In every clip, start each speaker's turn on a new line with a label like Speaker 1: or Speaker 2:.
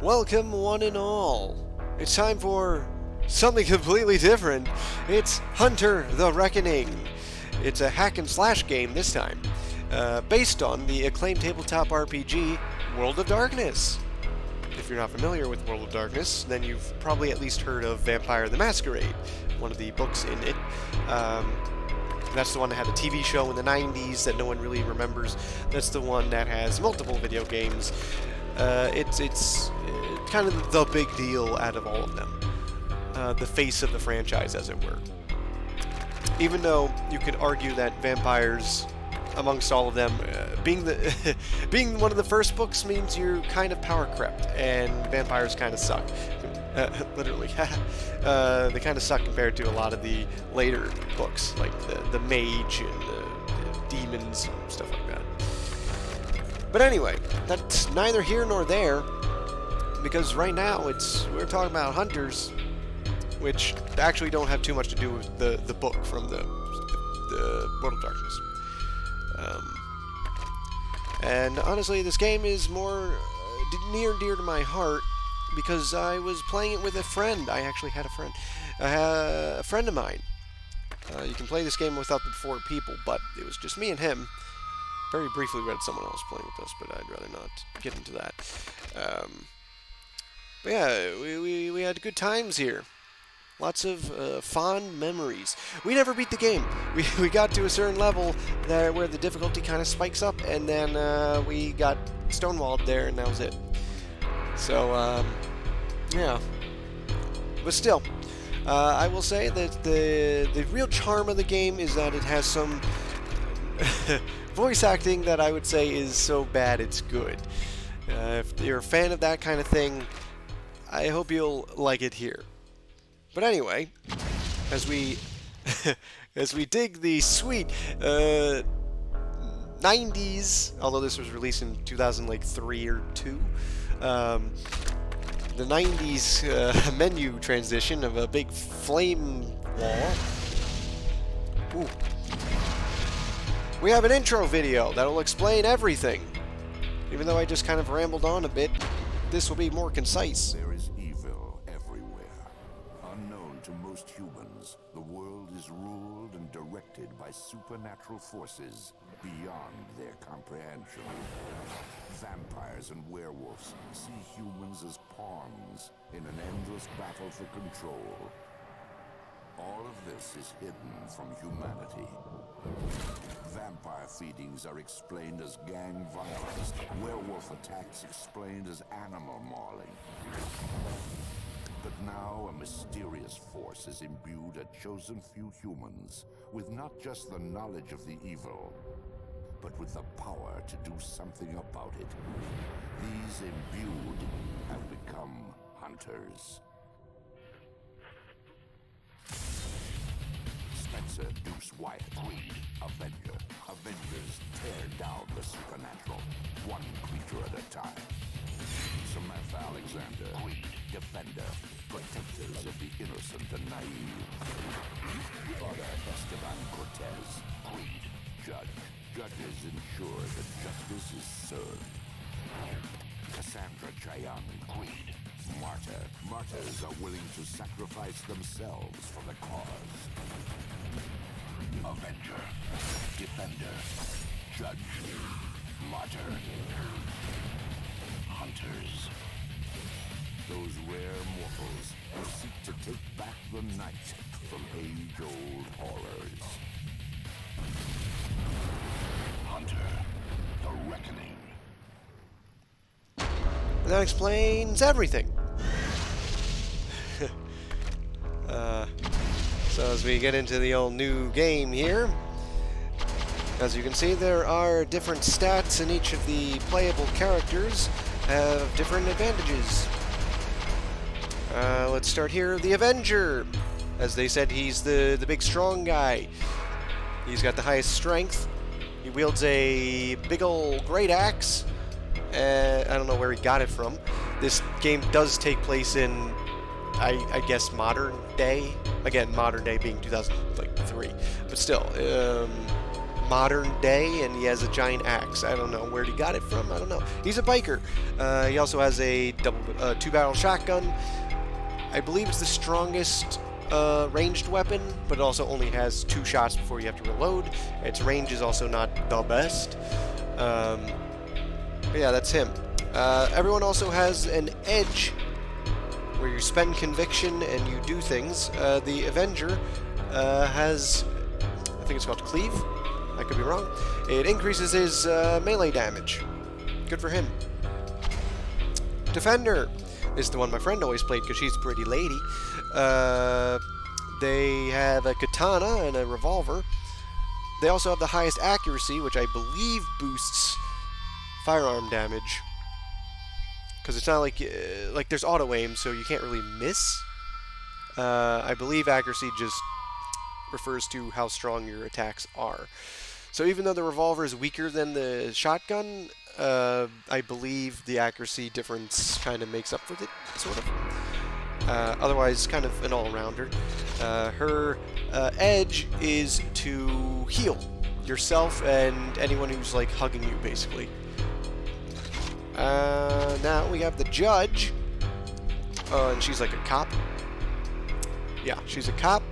Speaker 1: Welcome one and all. It's time for something completely different. It's Hunter the Reckoning. It's a hack and slash game this time, based on the acclaimed tabletop RPG World of Darkness. If you're not familiar with World of Darkness, then you've probably at least heard of Vampire the Masquerade, one of the books in it. That's the one that had a TV show in the 90s that no one really remembers. That's the one that has multiple video games. It's kind of the big deal out of all of them. The face of the franchise, as it were. Even though you could argue that vampires, amongst all of them, being one of the first books means you're kind of power crept, and vampires kind of suck. Literally. They kind of suck compared to a lot of the later books, like the mage and the demons and stuff like that. But anyway, that's neither here nor there, because right now we're talking about hunters, which actually don't have too much to do with the book from the World of Darkness. And honestly, this game is more near and dear to my heart because I was playing it with a friend. I actually had a friend. A friend of mine. You can play this game with up to 4 people, but it was just me and him. Very briefly we had someone else playing with us, but I'd rather not get into that. But yeah, we had good times here. Lots of fond memories. We never beat the game. We got to a certain level there where the difficulty kind of spikes up, and then we got stonewalled there, and that was it. So, yeah. But still, I will say that the real charm of the game is that it has some voice acting that I would say is so bad it's good. If you're a fan of that kind of thing, I hope you'll like it here. But anyway, as we dig the sweet 90s, although this was released in 2003 or 2, the 90s menu transition of a big flame wall. Ooh. We have an intro video that will explain everything. Even though I just kind of rambled on a bit, this will be more concise.
Speaker 2: There is evil everywhere. Unknown to most humans, the world is ruled and directed by supernatural forces beyond their comprehension. Vampires and werewolves see humans as pawns in an endless battle for control. All of this is hidden from humanity. Vampire feedings are explained as gang violence, werewolf attacks explained as animal mauling. But now a mysterious force has imbued a chosen few humans with not just the knowledge of the evil, but with the power to do something about it. These imbued have become hunters. Spencer, Deuce, Wyatt, Creed, Avenger. Avengers tear down the supernatural, one creature at a time. Samantha Alexander, Creed, Defender, protectors of the innocent and naive. Father Esteban Cortez, Creed, Judge. Judges ensure that justice is served. Cassandra Cheyenne, Creed, Martyr. Martyrs are willing to sacrifice themselves for the cause. Avenger, Defender, Judge, Martyr, Hunters. Those rare mortals who seek to take back the night from age-old horrors. Hunter, the Reckoning.
Speaker 1: That explains everything. So as we get into the old new game here, as you can see, there are different stats, and each of the playable characters have different advantages. Let's start here. The Avenger. As they said, he's the big strong guy. He's got the highest strength. He wields a big old great axe. I don't know where he got it from. This game does take place in, I guess, modern day. Again, modern day being 2003, but still, modern day, and he has a giant axe. I don't know where he got it from. I don't know. He's a biker. He also has a two-barrel shotgun. I believe it's the strongest ranged weapon, but it also only has 2 shots before you have to reload. Its range is also not the best. But yeah, that's him. Everyone also has an edge where you spend conviction and you do things. The Avenger has, I think it's called Cleave. I could be wrong. It increases his melee damage. Good for him. Defender is the one my friend always played because she's a pretty lady. They have a katana and a revolver. They also have the highest accuracy, which I believe boosts firearm damage. Because it's not like there's auto aim, so you can't really miss. I believe accuracy just refers to how strong your attacks are. So even though the revolver is weaker than the shotgun, I believe the accuracy difference kind of makes up for it, sort of. Otherwise, kind of an all-rounder. Her edge is to heal yourself and anyone who's like hugging you, basically. Now we have the judge, and she's like a cop. Yeah, she's a cop,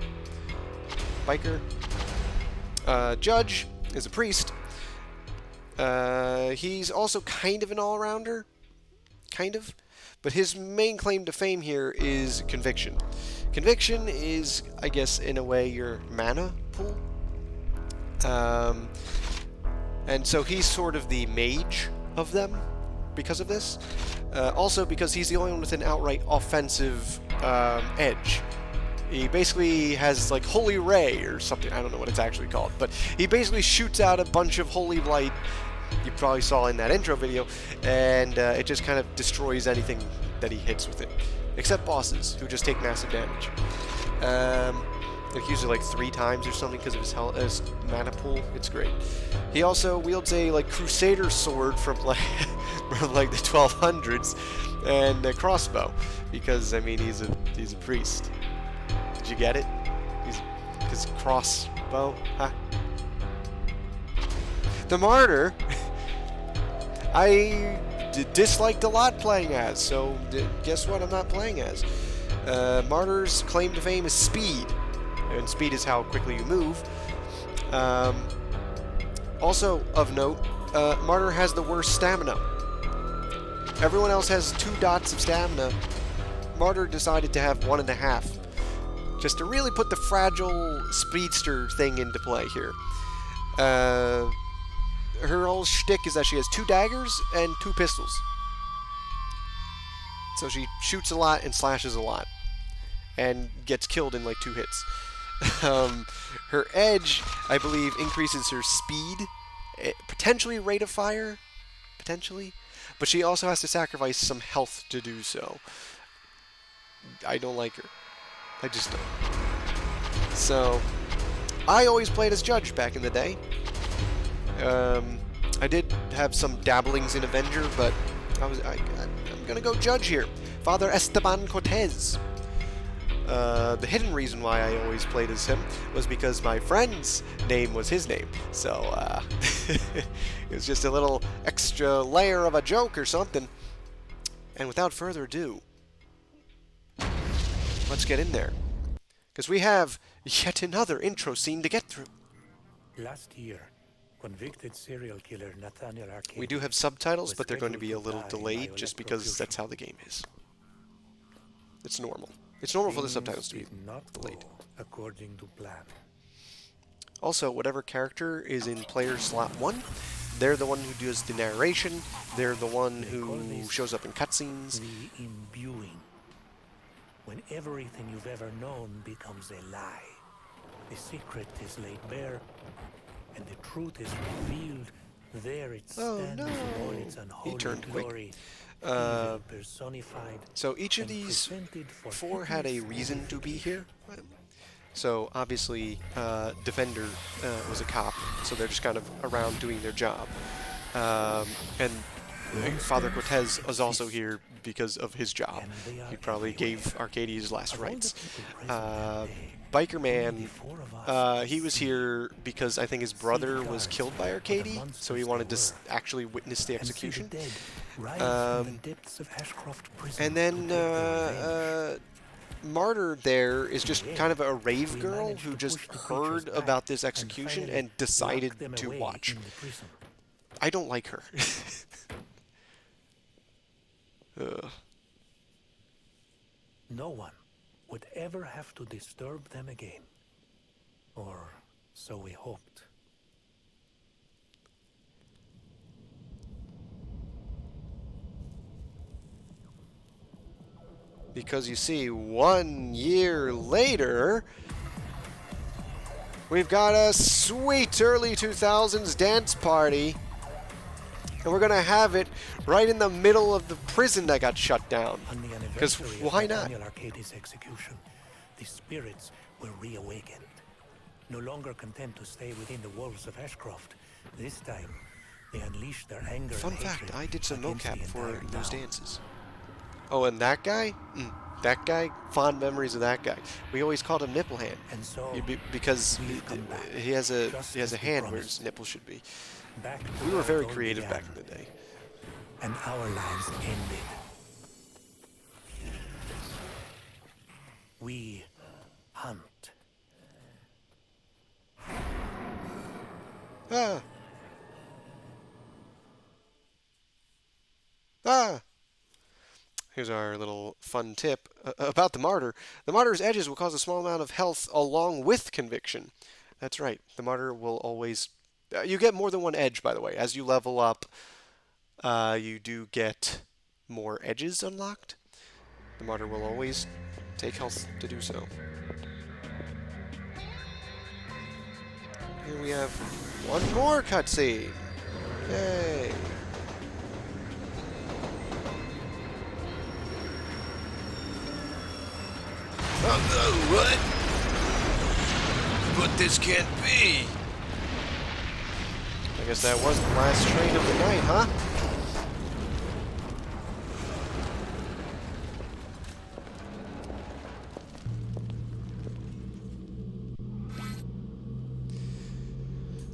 Speaker 1: biker. Judge is a priest. He's also kind of an all-rounder, kind of, but his main claim to fame here is conviction. Conviction is, I guess, in a way, your mana pool. And so he's sort of the mage of them because of this. Also because he's the only one with an outright offensive edge. He basically has like Holy Ray or something. I don't know what it's actually called, but he basically shoots out a bunch of holy light. You probably saw in that intro video, and it just kind of destroys anything that he hits with it, except bosses who just take massive damage. Like usually like 3 times or something because of his mana pool. It's great. He also wields a like Crusader sword from like the 1200s and a crossbow because I mean he's a priest. Did you get it? He's his crossbow, huh? The Martyr, I disliked a lot playing as, so guess what I'm not playing as. Martyr's claim to fame is speed, and speed is how quickly you move. Also of note, Martyr has the worst stamina. Everyone else has 2 dots of stamina. Martyr decided to have 1.5. Just to really put the fragile speedster thing into play here. Her whole shtick is that she has 2 daggers and 2 pistols. So she shoots a lot and slashes a lot. And gets killed in like 2 hits. Her edge, I believe, increases her speed. Potentially rate of fire. Potentially. But she also has to sacrifice some health to do so. I don't like her. I just don't. So, I always played as Judge back in the day. I did have some dabblings in Avenger, but I'm gonna go Judge here. Father Esteban Cortez. The hidden reason why I always played as him was because my friend's name was his name. So, it was just a little extra layer of a joke or something. And without further ado, let's get in there. Because we have yet another intro scene to get through.
Speaker 3: Last year, convicted serial killer Nathaniel Arcade.
Speaker 1: We do have subtitles, but they're going to be a little delayed just because that's how the game is. It's normal. It's normal for the subtitles to be delayed.
Speaker 3: According to plan.
Speaker 1: Also, whatever character is in player slot 1, they're the one who does the narration, they're the one who shows up in cutscenes.
Speaker 3: The imbuing. When everything you've ever known becomes a lie. The secret is laid bare, and the truth is revealed. There it stands in all its unholy glory. Personified.
Speaker 1: So each of these 4 had a reason to be here. So obviously, Defender was a cop, so they're just kind of around doing their job. And Father Cortez was also here because of his job. He probably gave Arcadia his last rites. biker man, he was here because I think his brother was killed by Arcady, so he wanted to actually witness the execution. And then Martyr there is just kind of a rave girl who just heard about this execution and decided to watch. I don't like her.
Speaker 3: No one would ever have to disturb them again. Or so we hoped.
Speaker 1: Because you see, 1 year later, we've got a sweet early 2000s dance party. And we're going to have it right in the middle of the prison that got shut down. Because why not?
Speaker 3: Arcady's execution, the spirits were reawakened. No longer content to stay within the walls of Ashcroft. This time, they unleashed their anger.
Speaker 1: Fun fact, I did some mocap for those dances. Oh, and that guy? That guy? Fond memories of that guy. We always called him Nipple Hand.
Speaker 3: And so,
Speaker 1: because he has a hand where his nipple should be. We were very creative back in the day.
Speaker 3: And our lives ended. We hunt.
Speaker 1: Ah. Ah. Here's our little fun tip about the Martyr. The Martyr's edges will cause a small amount of health along with conviction. That's right. The Martyr will always... you get more than one edge, by the way. As you level up, you do get more edges unlocked. The Martyr will always take health to do so. Here we have one more cutscene. Yay! Oh, what? But this can't be. I guess that was the last train of the night, huh?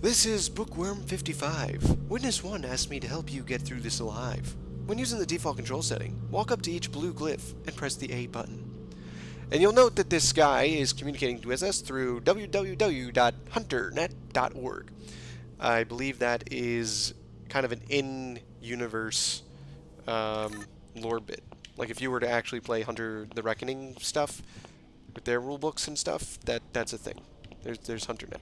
Speaker 1: This is Bookworm 55. Witness 1 asked me to help you get through this alive. When using the default control setting, walk up to each blue glyph and press the A button. And you'll note that this guy is communicating with us through www.hunternet.org. I believe that is kind of an in-universe lore bit. Like if you were to actually play Hunter the Reckoning stuff with their rulebooks and stuff, that's a thing. There's HunterNet.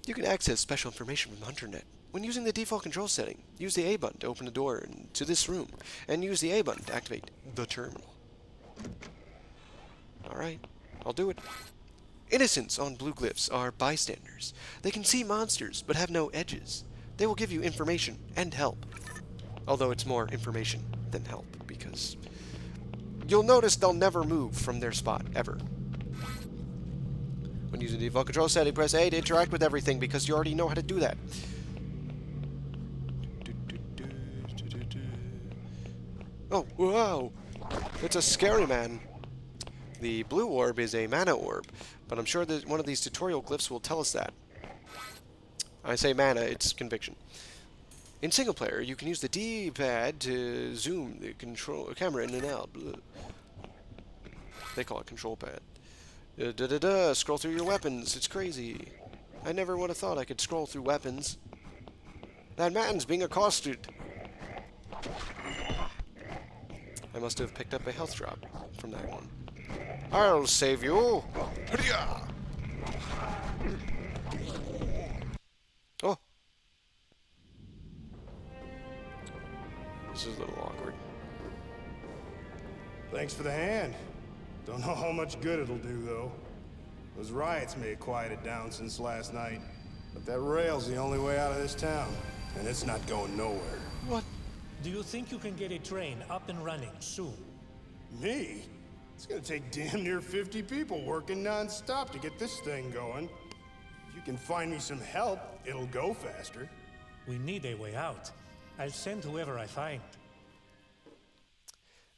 Speaker 1: You can access special information from HunterNet. When using the default control setting, use the A button to open the door to this room, and use the A button to activate the terminal. Alright, I'll do it. Innocents on blue glyphs are bystanders. They can see monsters, but have no edges. They will give you information and help. Although it's more information than help, because you'll notice they'll never move from their spot, ever. When using the default control setting, press A to interact with everything, because you already know how to do that. Oh, wow! It's a scary man. The blue orb is a mana orb, but I'm sure that one of these tutorial glyphs will tell us that. I say mana, it's conviction. In single player, you can use the D-pad to zoom the camera in and out. They call it control pad. Scroll through your weapons. It's crazy. I never would have thought I could scroll through weapons. That man's being accosted. I must have picked up a health drop from that one. I'll save you. Oh. This is a little awkward.
Speaker 4: Thanks for the hand. Don't know how much good it'll do, though. Those riots may have quieted down since last night, but that rail's the only way out of this town, and it's not going nowhere.
Speaker 1: What?
Speaker 3: Do you think you can get a train up and running soon?
Speaker 4: Me? It's gonna take damn near 50 people working non-stop to get this thing going. If you can find me some help, it'll go faster.
Speaker 3: We need a way out. I'll send whoever I find.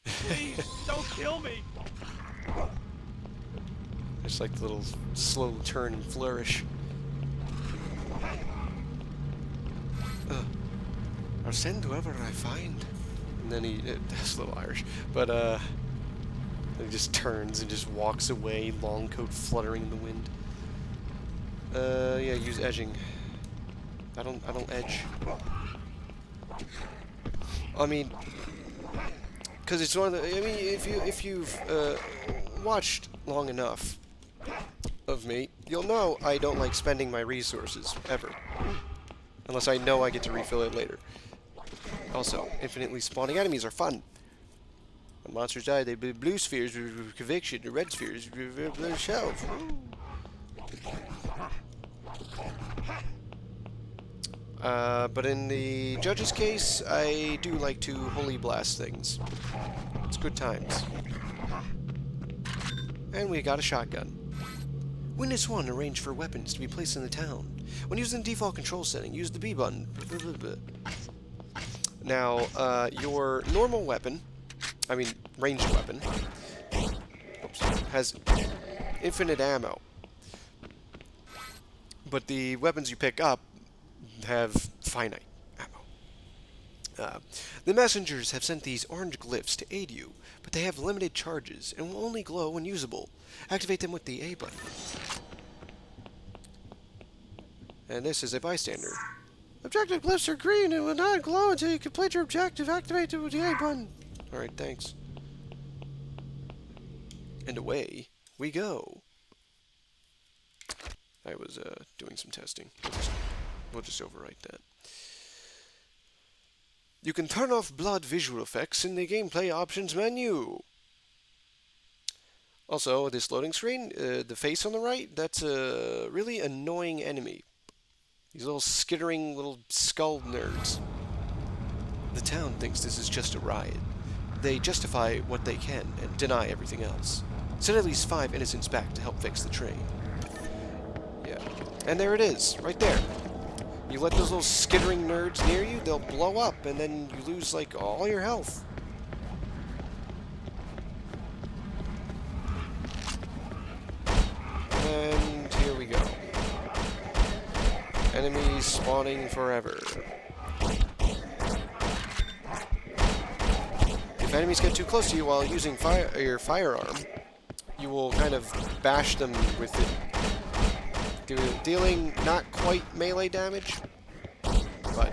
Speaker 5: Please, don't kill me!
Speaker 1: It's like the little slow turn and flourish. I'll send whoever I find. And then that's a little Irish, but he just turns and just walks away, long coat fluttering in the wind. Yeah, use edging. I don't edge. I mean, because it's one of the. I mean, if you've watched long enough of me, you'll know I don't like spending my resources ever, unless I know I get to refill it later. Also, infinitely spawning enemies are fun. When monsters die, they blue spheres with conviction, the red spheres with blue shells. But in the judge's case, I do like to holy blast things. It's good times. And we got a shotgun. Witness 1 arranged for weapons to be placed in the town. When using the default control setting, use the B button. Now, your normal weapon, I mean ranged weapon, has infinite ammo. But the weapons you pick up have finite ammo. The messengers have sent these orange glyphs to aid you, but they have limited charges and will only glow when usable. Activate them with the A button. And this is a bystander. Objective glyphs are green and will not glow until you complete your objective. Activate them with the A button. Alright, thanks. And away we go. I was doing some testing. We'll just overwrite that. You can turn off blood visual effects in the gameplay options menu. Also, this loading screen, the face on the right, that's a really annoying enemy. These little skittering little skull nerds. The town thinks this is just a riot. They justify what they can and deny everything else. Send at least 5 innocents back to help fix the train. Yeah. And there it is, right there. You let those little skittering nerds near you, they'll blow up, and then you lose, like, all your health. And here we go. Enemies spawning forever. If enemies get too close to you while using your firearm, you will kind of bash them with it, dealing not quite melee damage, but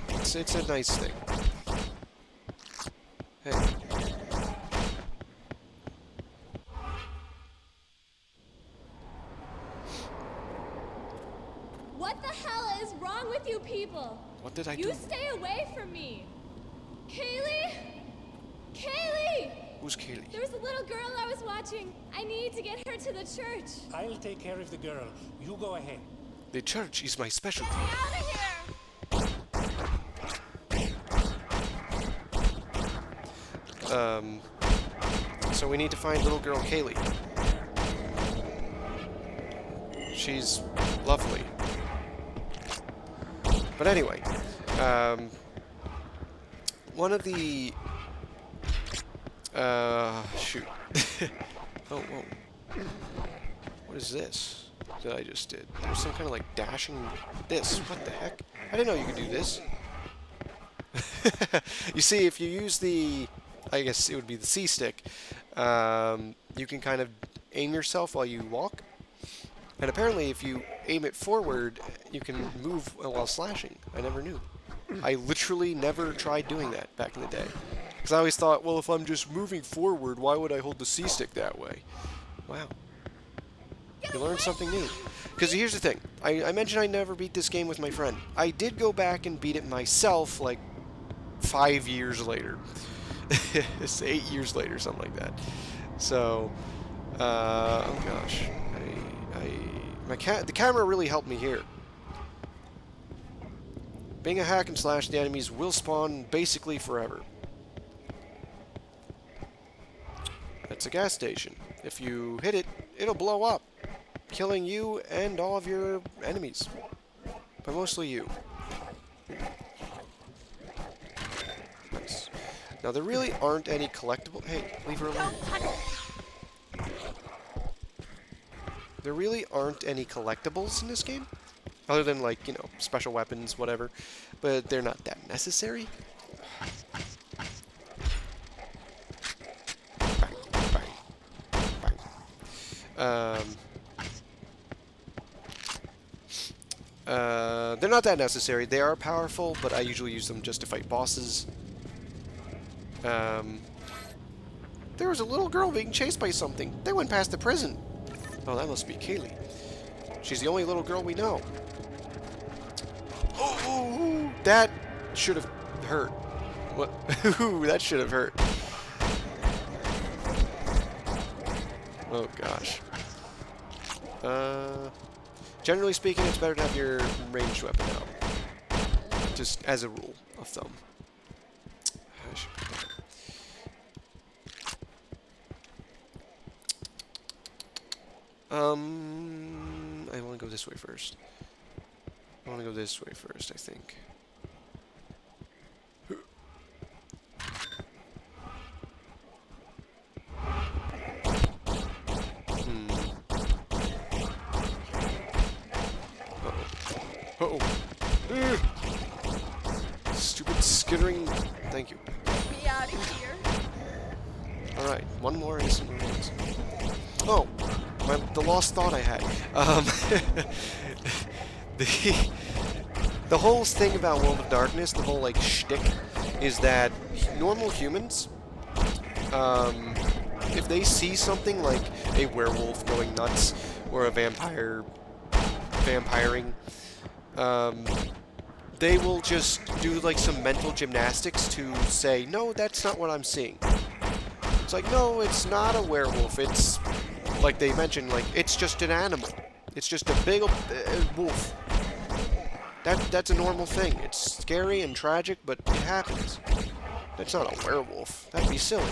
Speaker 1: it's a nice thing. Hey.
Speaker 5: What the hell is wrong with you people?
Speaker 1: What did I do?
Speaker 5: You stay away from me. Kaylee? Kaylee!
Speaker 1: Who's Kaylee?
Speaker 5: There was a little girl I was watching. I need to get her to the church.
Speaker 3: I'll take care of the girl. You go ahead.
Speaker 1: The church is my specialty.
Speaker 5: Get out of here!
Speaker 1: So we need to find little girl Kaylee. She's lovely. But anyway, one of the shoot. Oh, whoa. What is this that I just did? There's some kind of like dashing this. What the heck? I didn't know you could do this. You see, if you use the, I guess it would be the C stick, you can kind of aim yourself while you walk. And apparently if you aim it forward, you can move while slashing. I never knew. I literally never tried doing that back in the day. Because I always thought, well, if I'm just moving forward, why would I hold the C-stick that way? Wow. You learned something new. Because here's the thing. I mentioned I never beat this game with my friend. I did go back and beat it myself, like, 5 years later. It's 8 years later, something like that. So, oh gosh. The camera really helped me here. Being a hack and slash, the enemies will spawn basically forever. That's a gas station. If you hit it, it'll blow up, killing you and all of your enemies. But mostly you. Nice. Now, there really aren't any collectible... Hey, leave her alone. there really aren't any collectibles in this game. Other than, like, you know, special weapons, whatever. But they're not that necessary. Bang, bang, bang. They're not that necessary. They are powerful, but I usually use them just to fight bosses. There was a little girl being chased by something. They went past the prison. Oh, that must be Kaylee. She's the only little girl we know. Oh, that should have hurt. What? Ooh, that should have hurt. Oh, gosh. Generally speaking, it's better to have your ranged weapon out. Just as a rule of thumb. I want to go this way first. I want to go this way first, I think. Uh-oh. Stupid skittering. Thank you.
Speaker 5: Get me out of here.
Speaker 1: Alright, one more innocent remains. Oh, the lost thought I had. The whole thing about World of Darkness, the whole, like, shtick, is that normal humans, if they see something like a werewolf going nuts, or a vampire vampiring, they will just do, like, some mental gymnastics to say, no, that's not what I'm seeing. It's like, no, it's not a werewolf. It's, like they mentioned, like, it's just an animal. It's just a big wolf. That's a normal thing. It's scary and tragic, but it happens. That's not a werewolf. That'd be silly.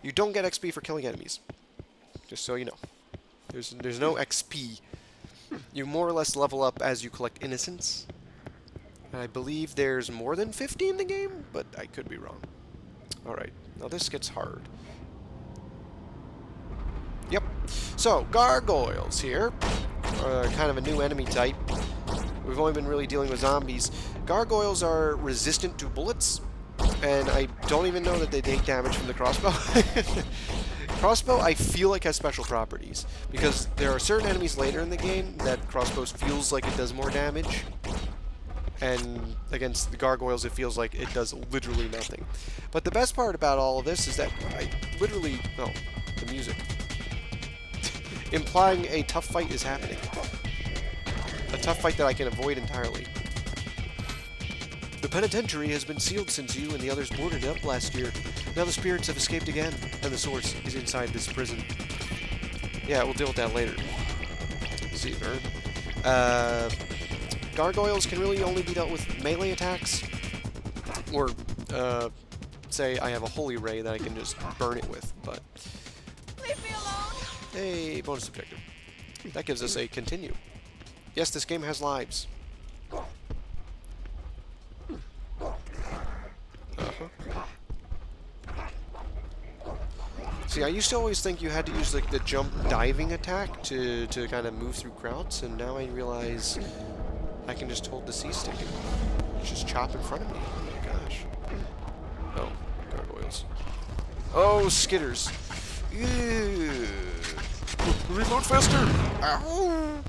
Speaker 1: You don't get XP for killing enemies. Just so you know. There's no XP. You more or less level up as you collect innocents. I believe there's more than 50 in the game, but I could be wrong. Alright, now this gets hard. Yep. So, Gargoyles here. Kind of a new enemy type. We've only been really dealing with zombies. Gargoyles are resistant to bullets, and I don't even know that they take damage from the crossbow. Crossbow, I feel like, has special properties, because there are certain enemies later in the game that crossbows feels like it does more damage, and against the Gargoyles it feels like it does literally nothing. But the best part about all of this is that I literally... Oh, the music. Implying a tough fight is happening. A tough fight that I can avoid entirely. The penitentiary has been sealed since you and the others boarded it up last year. Now the spirits have escaped again, and the source is inside this prison. Yeah, we'll deal with that later. See you, nerd. Gargoyles can really only be dealt with melee attacks, or, say I have a holy ray that I can just burn it with, but...
Speaker 5: Leave me alone.
Speaker 1: Hey, bonus objective. That gives us a continue. Yes, this game has lives. See, I used to always think you had to use, like, the jump diving attack to kind of move through crowds, and now I realize I can just hold the C stick and just chop in front of me. Oh my gosh. Oh, Gargoyles. Oh, skitters. Ew. Reload faster! Ow!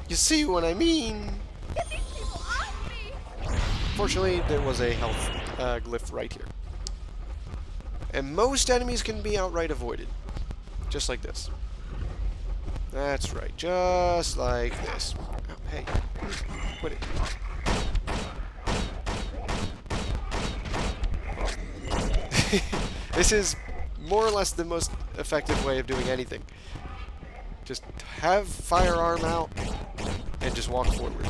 Speaker 1: You see what I mean?
Speaker 5: Get these people off me.
Speaker 1: Fortunately, there was a health glyph right here. And most enemies can be outright avoided. Just like this. That's right. Just like this. Oh, hey. Quit it. This is more or less the most effective way of doing anything. Just have firearm out and just walk forward.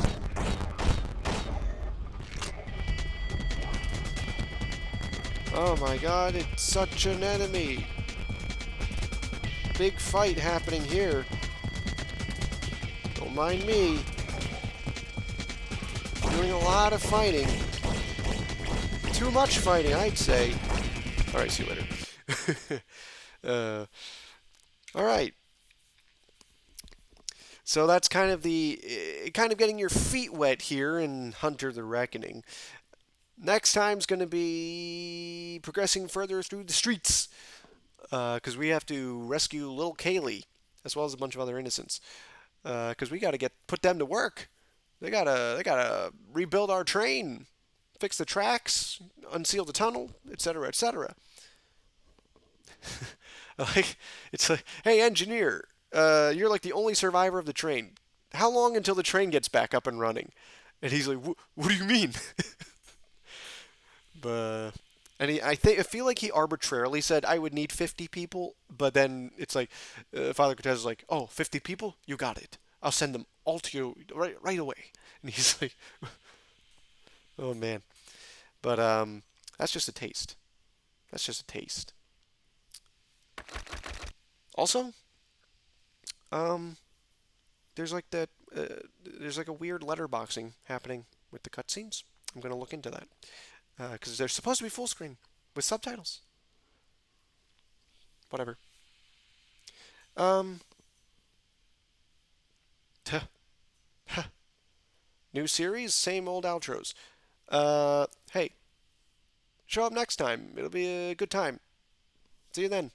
Speaker 1: Oh my god, it's such an enemy. Big fight happening here. Don't mind me. Doing a lot of fighting. too much fighting, I'd say. Alright, see you later. Alright. So that's kind of getting your feet wet here in Hunter the Reckoning. Next time's going to be progressing further through the streets, because we have to rescue little Kaylee, as well as a bunch of other innocents. Because we got to put them to work. They gotta rebuild our train, fix the tracks, unseal the tunnel, etc., etc. It's like, hey, engineer, you're like the only survivor of the train. How long until the train gets back up and running? And he's like, what do you mean? I feel like he arbitrarily said I would need 50 people, but then it's like Father Cortez is like, oh, 50 people, you got it. I'll send them all to you right away. And he's like, oh man. But that's just a taste. That's just a taste. Also, there's like there's like a weird letterboxing happening with the cutscenes. I'm gonna look into that because they're supposed to be full screen with subtitles. Whatever. Tuh. Huh. New series, same old outros. Hey, show up next time. It'll be a good time. See you then.